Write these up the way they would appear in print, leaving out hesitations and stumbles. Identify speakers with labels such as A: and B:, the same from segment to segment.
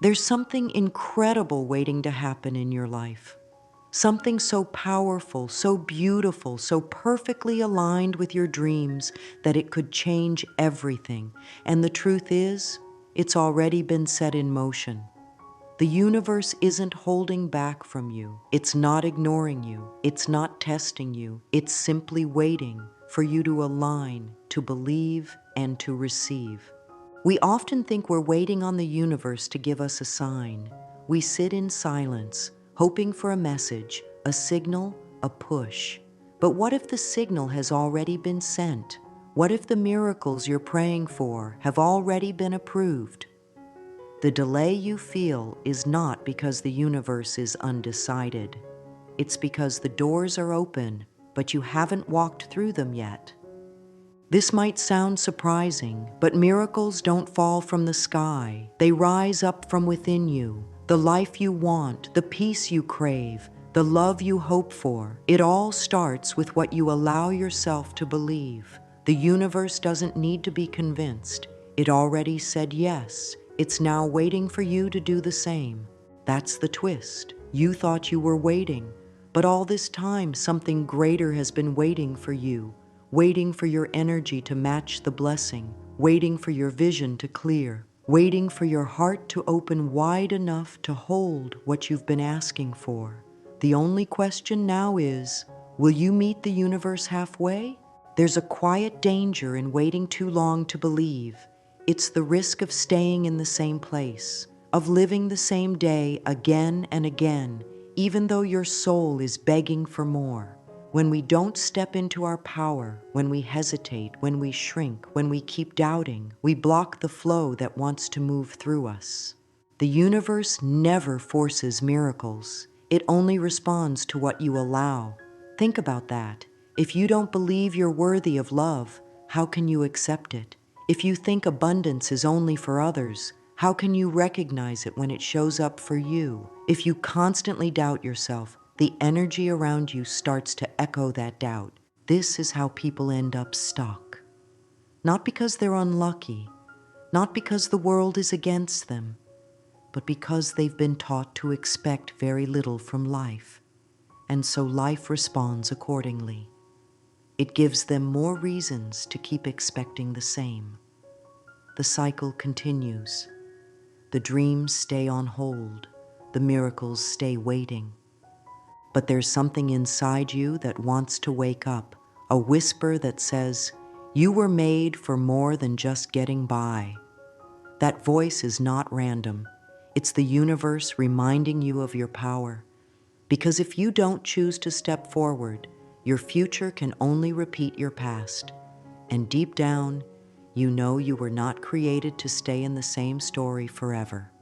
A: There's something incredible waiting to happen in your life. Something so powerful, so beautiful, so perfectly aligned with your dreams that it could change everything. And the truth is, it's already been set in motion. The universe isn't holding back from you. It's not ignoring you. It's not testing you. It's simply waiting for you to align, to believe, and to receive. We often think we're waiting on the universe to give us a sign. We sit in silence, hoping for a message, a signal, a push. But what if the signal has already been sent? What if the miracles you're praying for have already been approved? The delay you feel is not because the universe is undecided. It's because the doors are open, but you haven't walked through them yet. This might sound surprising, but miracles don't fall from the sky. They rise up from within you. The life you want, the peace you crave, the love you hope for. It all starts with what you allow yourself to believe. The universe doesn't need to be convinced. It already said yes. It's now waiting for you to do the same. That's the twist. You thought you were waiting, but all this time something greater has been waiting for you. Waiting for your energy to match the blessing, waiting for your vision to clear, waiting for your heart to open wide enough to hold what you've been asking for. The only question now is, will you meet the universe halfway? There's a quiet danger in waiting too long to believe. It's the risk of staying in the same place, of living the same day again and again, even though your soul is begging for more. When we don't step into our power, when we hesitate, when we shrink, when we keep doubting, we block the flow that wants to move through us. The universe never forces miracles. It only responds to what you allow. Think about that. If you don't believe you're worthy of love, how can you accept it? If you think abundance is only for others, how can you recognize it when it shows up for you? If you constantly doubt yourself, the energy around you starts to echo that doubt. This is how people end up stuck. Not because they're unlucky, not because the world is against them, but because they've been taught to expect very little from life, and so life responds accordingly. It gives them more reasons to keep expecting the same. The cycle continues. The dreams stay on hold. The miracles stay waiting. But there's something inside you that wants to wake up, a whisper that says, you were made for more than just getting by. That voice is not random. It's the universe reminding you of your power. Because if you don't choose to step forward, your future can only repeat your past. And deep down, you know you were not created to stay in the same story forever.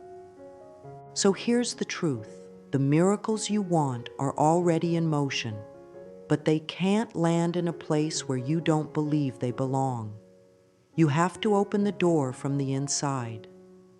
A: So here's the truth. The miracles you want are already in motion, but they can't land in a place where you don't believe they belong. You have to open the door from the inside.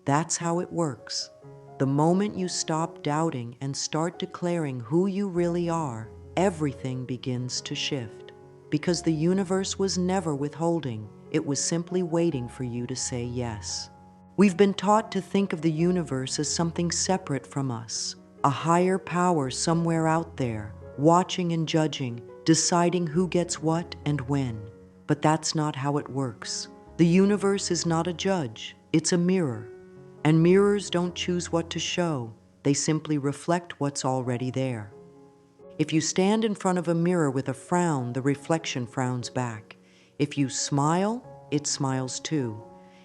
A: That's how it works. The moment you stop doubting and start declaring who you really are, everything begins to shift. Because the universe was never withholding, it was simply waiting for you to say yes. We've been taught to think of the universe as something separate from us, a higher power somewhere out there, watching and judging, deciding who gets what and when. But that's not how it works. The universe is not a judge, it's a mirror. And mirrors don't choose what to show, they simply reflect what's already there. If you stand in front of a mirror with a frown, the reflection frowns back. If you smile, it smiles too.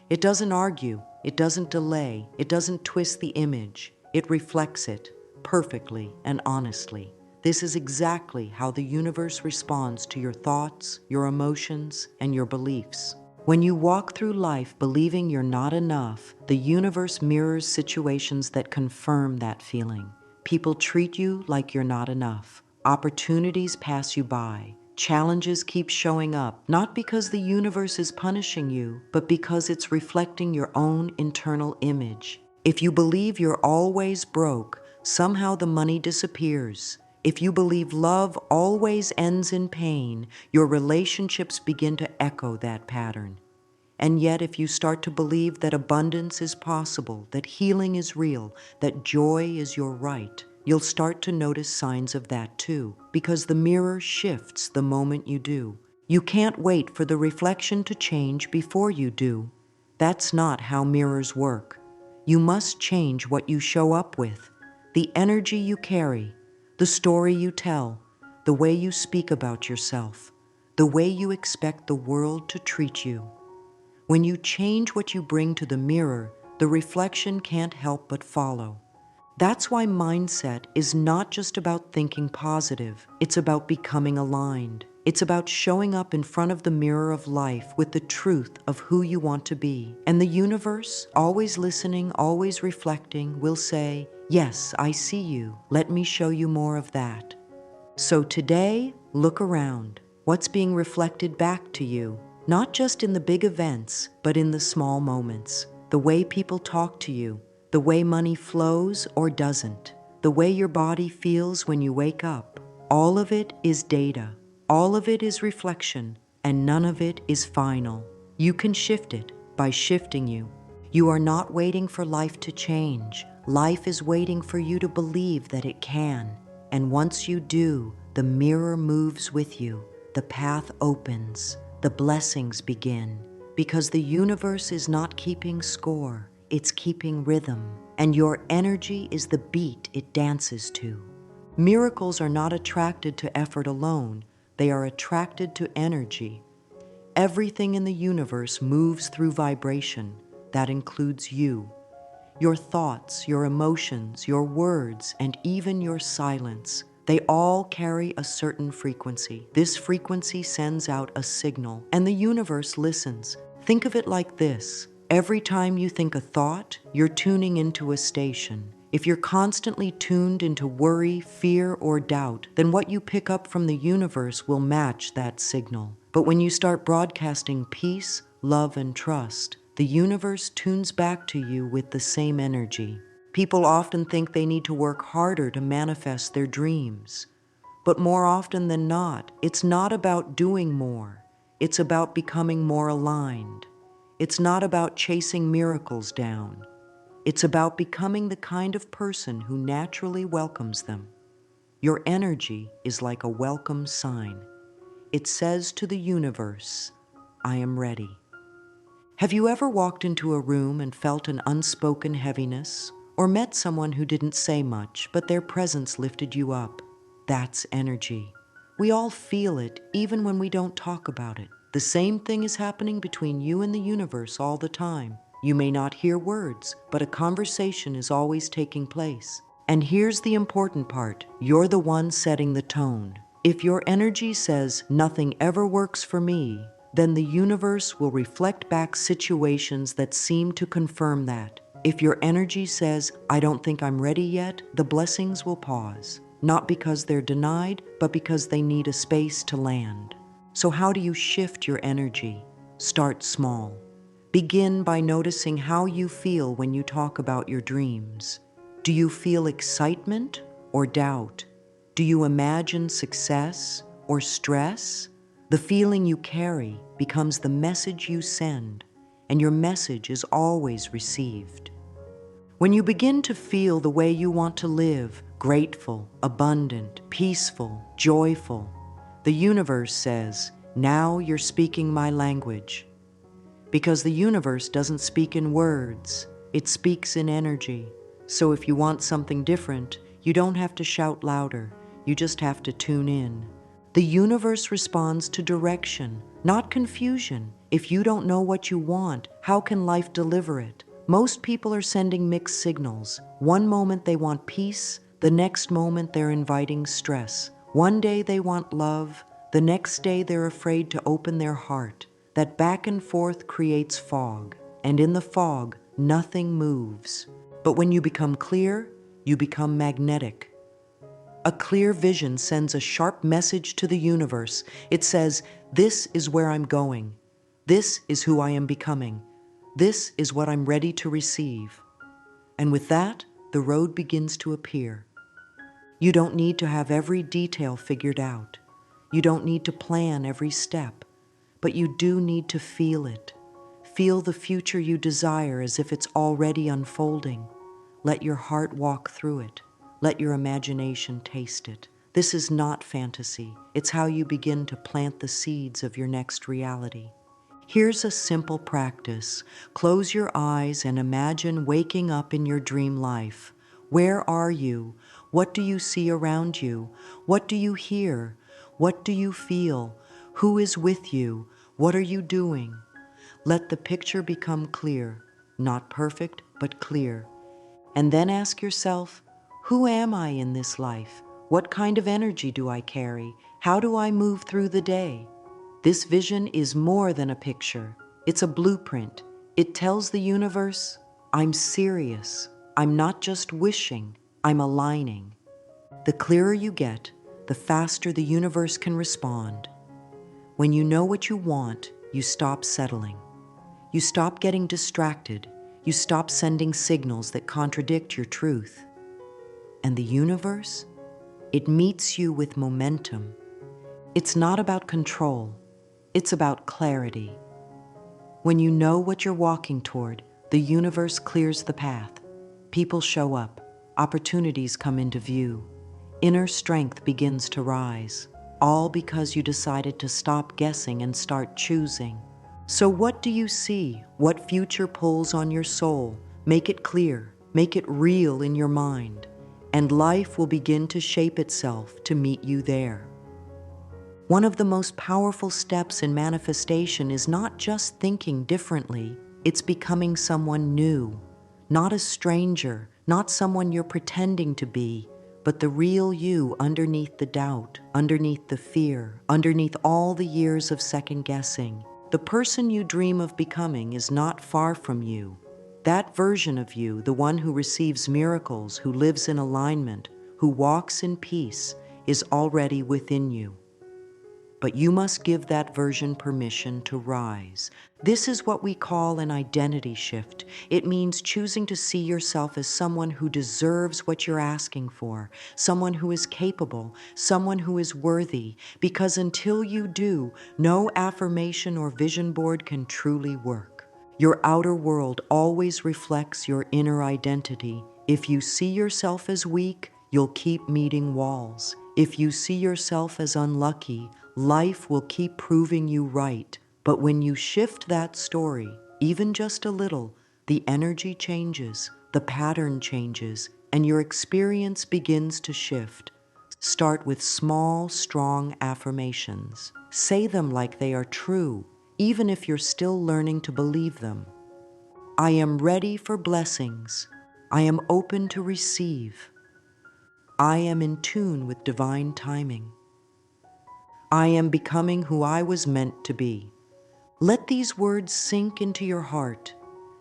A: It doesn't argue, it doesn't delay, it doesn't twist the image. It reflects it perfectly and honestly. This is exactly how the universe responds to your thoughts, your emotions, and your beliefs. When you walk through life believing you're not enough, the universe mirrors situations that confirm that feeling. People treat you like you're not enough. Opportunities pass you by. Challenges keep showing up, not because the universe is punishing you, but because it's reflecting your own internal image. If you believe you're always broke, somehow the money disappears. If you believe love always ends in pain, your relationships begin to echo that pattern. And yet, if you start to believe that abundance is possible, that healing is real, that joy is your right, you'll start to notice signs of that too, because the mirror shifts the moment you do. You can't wait for the reflection to change before you do. That's not how mirrors work. You must change what you show up with, the energy you carry, the story you tell, the way you speak about yourself, the way you expect the world to treat you. When you change what you bring to the mirror, the reflection can't help but follow. That's why mindset is not just about thinking positive. It's about becoming aligned. It's about showing up in front of the mirror of life with the truth of who you want to be. And the universe, always listening, always reflecting, will say, "Yes, I see you. Let me show you more of that." So today, look around. What's being reflected back to you? Not just in the big events, but in the small moments. The way people talk to you, the way money flows or doesn't, the way your body feels when you wake up. All of it is data. All of it is reflection, and none of it is final. You can shift it by shifting you. You are not waiting for life to change. Life is waiting for you to believe that it can. And once you do, the mirror moves with you. The path opens. The blessings begin. Because the universe is not keeping score. It's keeping rhythm. And your energy is the beat it dances to. Miracles are not attracted to effort alone. They are attracted to energy. Everything in the universe moves through vibration. That includes you. Your thoughts, your emotions, your words, and even your silence. They all carry a certain frequency. This frequency sends out a signal, and the universe listens. Think of it like this. Every time you think a thought, you're tuning into a station. If you're constantly tuned into worry, fear, or doubt, then what you pick up from the universe will match that signal. But when you start broadcasting peace, love, and trust, the universe tunes back to you with the same energy. People often think they need to work harder to manifest their dreams. But more often than not, it's not about doing more. It's about becoming more aligned. It's not about chasing miracles down. It's about becoming the kind of person who naturally welcomes them. Your energy is like a welcome sign. It says to the universe, "I am ready." Have you ever walked into a room and felt an unspoken heaviness? Or met someone who didn't say much, but their presence lifted you up? That's energy. We all feel it, even when we don't talk about it. The same thing is happening between you and the universe all the time. You may not hear words, but a conversation is always taking place. And here's the important part. You're the one setting the tone. If your energy says, "Nothing ever works for me," then the universe will reflect back situations that seem to confirm that. If your energy says, "I don't think I'm ready yet," the blessings will pause. Not because they're denied, but because they need a space to land. So how do you shift your energy? Start small. Begin by noticing how you feel when you talk about your dreams. Do you feel excitement or doubt? Do you imagine success or stress? The feeling you carry becomes the message you send, and your message is always received. When you begin to feel the way you want to live, grateful, abundant, peaceful, joyful, the universe says, "Now you're speaking my language." Because the universe doesn't speak in words, it speaks in energy. So if you want something different, you don't have to shout louder, you just have to tune in. The universe responds to direction, not confusion. If you don't know what you want, how can life deliver it? Most people are sending mixed signals. One moment they want peace, the next moment they're inviting stress. One day they want love, the next day they're afraid to open their heart. That back and forth creates fog, and in the fog, nothing moves. But when you become clear, you become magnetic. A clear vision sends a sharp message to the universe. It says, "This is where I'm going. This is who I am becoming. This is what I'm ready to receive." And with that, the road begins to appear. You don't need to have every detail figured out. You don't need to plan every step, but you do need to feel it. Feel the future you desire as if it's already unfolding. Let your heart walk through it. Let your imagination taste it. This is not fantasy. It's how you begin to plant the seeds of your next reality. Here's a simple practice. Close your eyes and imagine waking up in your dream life. Where are you? What do you see around you? What do you hear? What do you feel? Who is with you? What are you doing? Let the picture become clear, not perfect, but clear. And then ask yourself, who am I in this life? What kind of energy do I carry? How do I move through the day? This vision is more than a picture. It's a blueprint. It tells the universe, I'm serious. I'm not just wishing, I'm aligning. The clearer you get, the faster the universe can respond. When you know what you want, you stop settling. You stop getting distracted. You stop sending signals that contradict your truth. And the universe? It meets you with momentum. It's not about control. It's about clarity. When you know what you're walking toward, the universe clears the path. People show up. Opportunities come into view. Inner strength begins to rise, all because you decided to stop guessing and start choosing. So what do you see? What future pulls on your soul? Make it clear. Make it real in your mind. And life will begin to shape itself to meet you there. One of the most powerful steps in manifestation is not just thinking differently, it's becoming someone new. Not a stranger, not someone you're pretending to be, but the real you underneath the doubt, underneath the fear, underneath all the years of second guessing. The person you dream of becoming is not far from you. That version of you, the one who receives miracles, who lives in alignment, who walks in peace, is already within you. But you must give that version permission to rise. This is what we call an identity shift. It means choosing to see yourself as someone who deserves what you're asking for, someone who is capable, someone who is worthy, because until you do, no affirmation or vision board can truly work. Your outer world always reflects your inner identity. If you see yourself as weak, you'll keep meeting walls. If you see yourself as unlucky, life will keep proving you right. But when you shift that story, even just a little, the energy changes, the pattern changes, and your experience begins to shift. Start with small, strong affirmations. Say them like they are true, even if you're still learning to believe them. I am ready for blessings. I am open to receive. I am in tune with divine timing. I am becoming who I was meant to be. Let these words sink into your heart.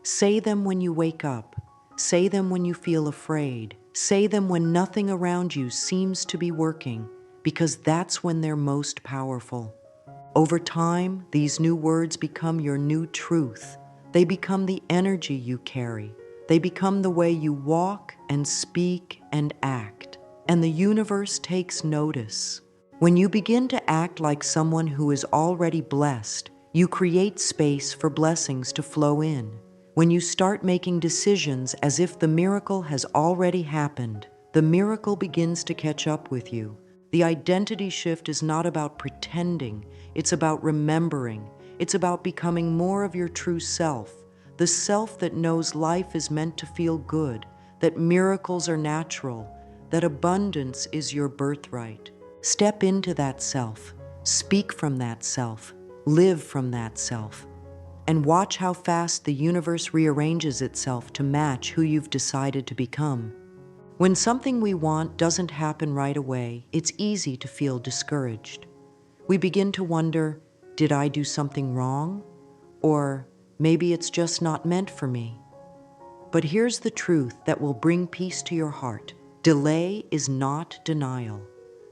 A: Say them when you wake up. Say them when you feel afraid. Say them when nothing around you seems to be working, because that's when they're most powerful. Over time, these new words become your new truth. They become the energy you carry. They become the way you walk and speak and act. And the universe takes notice. When you begin to act like someone who is already blessed, you create space for blessings to flow in. When you start making decisions as if the miracle has already happened, the miracle begins to catch up with you. The identity shift is not about pretending, it's about remembering. It's about becoming more of your true self, the self that knows life is meant to feel good, that miracles are natural, that abundance is your birthright. Step into that self, speak from that self, live from that self, and watch how fast the universe rearranges itself to match who you've decided to become. When something we want doesn't happen right away, it's easy to feel discouraged. We begin to wonder, did I do something wrong? Or maybe it's just not meant for me. But here's the truth that will bring peace to your heart. Delay is not denial.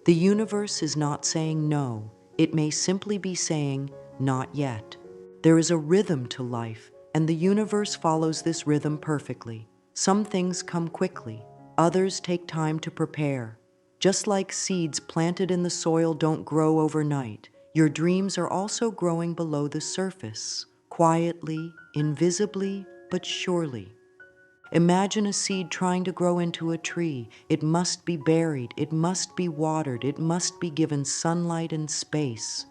A: The universe is not saying no. It may simply be saying, not yet. There is a rhythm to life, and the universe follows this rhythm perfectly. Some things come quickly. Others take time to prepare. Just like seeds planted in the soil don't grow overnight, your dreams are also growing below the surface, quietly, invisibly, but surely. Imagine a seed trying to grow into a tree. It must be buried, it must be watered, it must be given sunlight and space.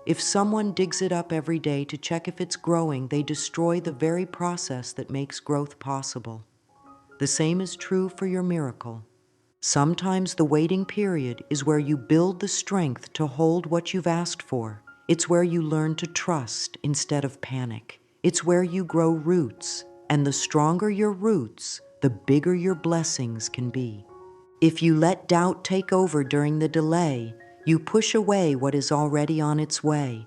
A: If someone digs it up every day to check if it's growing, they destroy the very process that makes growth possible. The same is true for your miracle. Sometimes the waiting period is where you build the strength to hold what you've asked for. It's where you learn to trust instead of panic. It's where you grow roots, and the stronger your roots, the bigger your blessings can be. If you let doubt take over during the delay, you push away what is already on its way.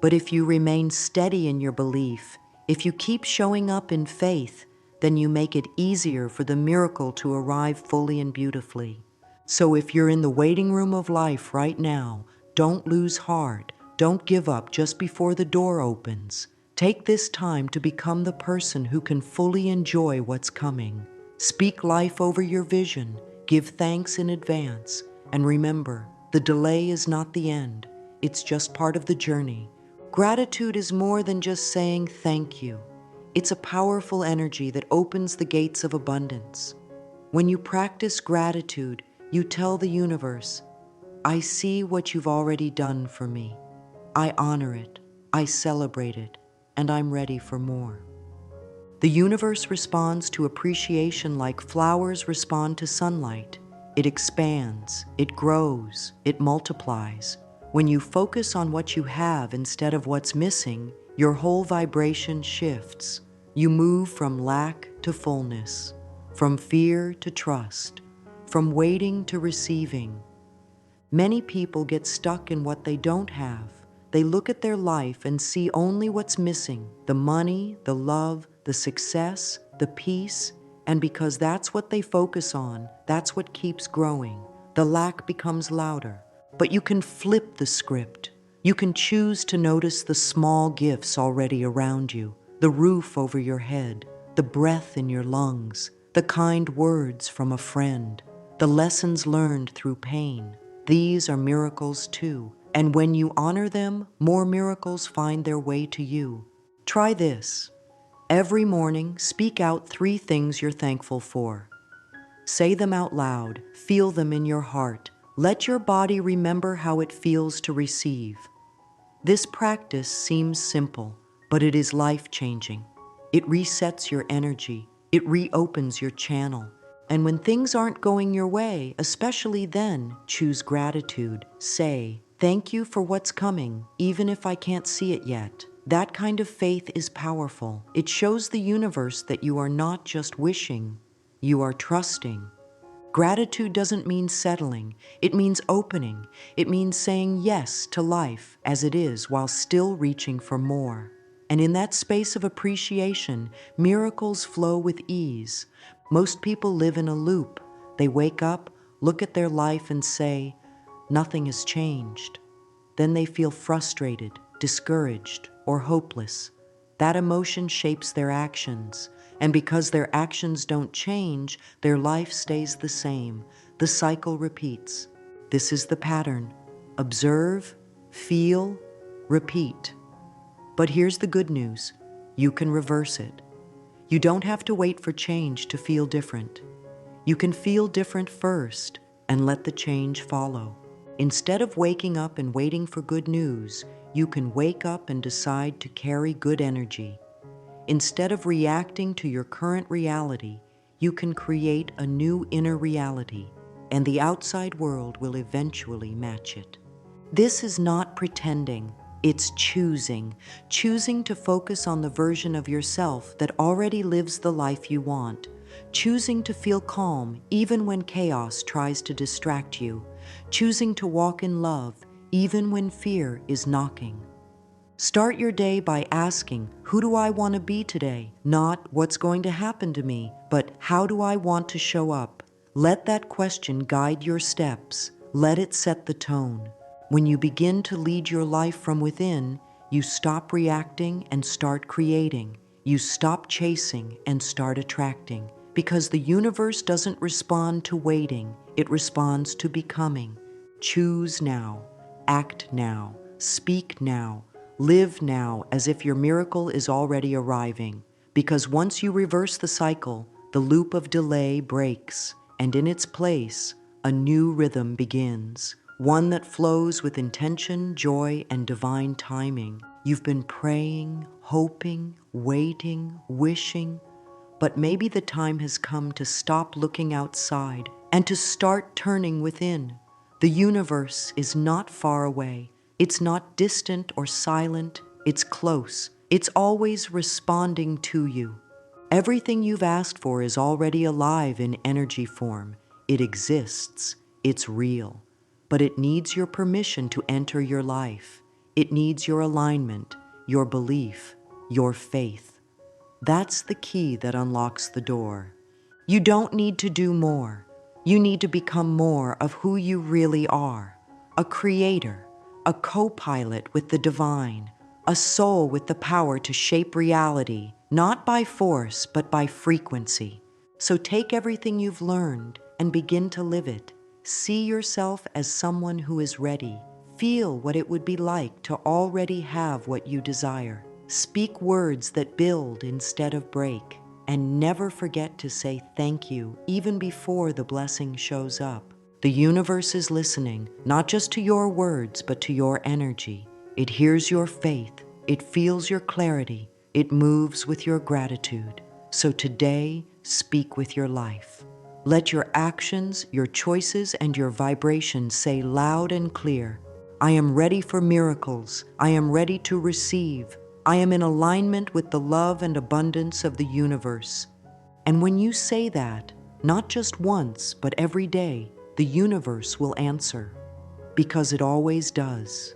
A: But if you remain steady in your belief, if you keep showing up in faith, then you make it easier for the miracle to arrive fully and beautifully. So if you're in the waiting room of life right now, don't lose heart. Don't give up just before the door opens. Take this time to become the person who can fully enjoy what's coming. Speak life over your vision. Give thanks in advance. And remember, the delay is not the end. It's just part of the journey. Gratitude is more than just saying thank you. It's a powerful energy that opens the gates of abundance. When you practice gratitude, you tell the universe, I see what you've already done for me. I honor it, I celebrate it, and I'm ready for more. The universe responds to appreciation like flowers respond to sunlight. It expands, it grows, it multiplies. When you focus on what you have instead of what's missing, your whole vibration shifts. You move from lack to fullness, from fear to trust, from waiting to receiving. Many people get stuck in what they don't have. They look at their life and see only what's missing: the money, the love, the success, the peace, and because that's what they focus on, that's what keeps growing. The lack becomes louder. But you can flip the script. You can choose to notice the small gifts already around you, the roof over your head, the breath in your lungs, the kind words from a friend, the lessons learned through pain. These are miracles too. And when you honor them, more miracles find their way to you. Try this. Every morning, speak out 3 things you're thankful for. Say them out loud. Feel them in your heart. Let your body remember how it feels to receive. This practice seems simple, but it is life-changing. It resets your energy. It reopens your channel. And when things aren't going your way, especially then, choose gratitude. Say, thank you for what's coming, even if I can't see it yet. That kind of faith is powerful. It shows the universe that you are not just wishing, you are trusting. Gratitude doesn't mean settling. It means opening. It means saying yes to life as it is while still reaching for more. And in that space of appreciation, miracles flow with ease. Most people live in a loop. They wake up, look at their life and say, nothing has changed. Then they feel frustrated, discouraged, or hopeless. That emotion shapes their actions. And because their actions don't change, their life stays the same. The cycle repeats. This is the pattern. Observe, feel, repeat. But here's the good news. You can reverse it. You don't have to wait for change to feel different. You can feel different first and let the change follow. Instead of waking up and waiting for good news, you can wake up and decide to carry good energy. Instead of reacting to your current reality, you can create a new inner reality, and the outside world will eventually match it. This is not pretending, it's choosing. Choosing to focus on the version of yourself that already lives the life you want. Choosing to feel calm even when chaos tries to distract you. Choosing to walk in love even when fear is knocking. Start your day by asking, who do I want to be today? Not what's going to happen to me, but how do I want to show up? Let that question guide your steps. Let it set the tone. When you begin to lead your life from within, you stop reacting and start creating. You stop chasing and start attracting. Because the universe doesn't respond to waiting, it responds to becoming. Choose now. Act now. Speak now. Live now as if your miracle is already arriving, because once you reverse the cycle, the loop of delay breaks, and in its place, a new rhythm begins, one that flows with intention, joy, and divine timing. You've been praying, hoping, waiting, wishing, but maybe the time has come to stop looking outside and to start turning within. The universe is not far away. It's not distant or silent. It's close. It's always responding to you. Everything you've asked for is already alive in energy form. It exists. It's real. But it needs your permission to enter your life. It needs your alignment, your belief, your faith. That's the key that unlocks the door. You don't need to do more. You need to become more of who you really are. A creator, a co-pilot with the divine, a soul with the power to shape reality, not by force, but by frequency. So take everything you've learned and begin to live it. See yourself as someone who is ready. Feel what it would be like to already have what you desire. Speak words that build instead of break, and never forget to say thank you even before the blessing shows up. The universe is listening, not just to your words, but to your energy. It hears your faith, it feels your clarity, it moves with your gratitude. So today, speak with your life. Let your actions, your choices, and your vibrations say loud and clear, I am ready for miracles. I am ready to receive. I am in alignment with the love and abundance of the universe. And when you say that, not just once, but every day, the universe will answer, because it always does.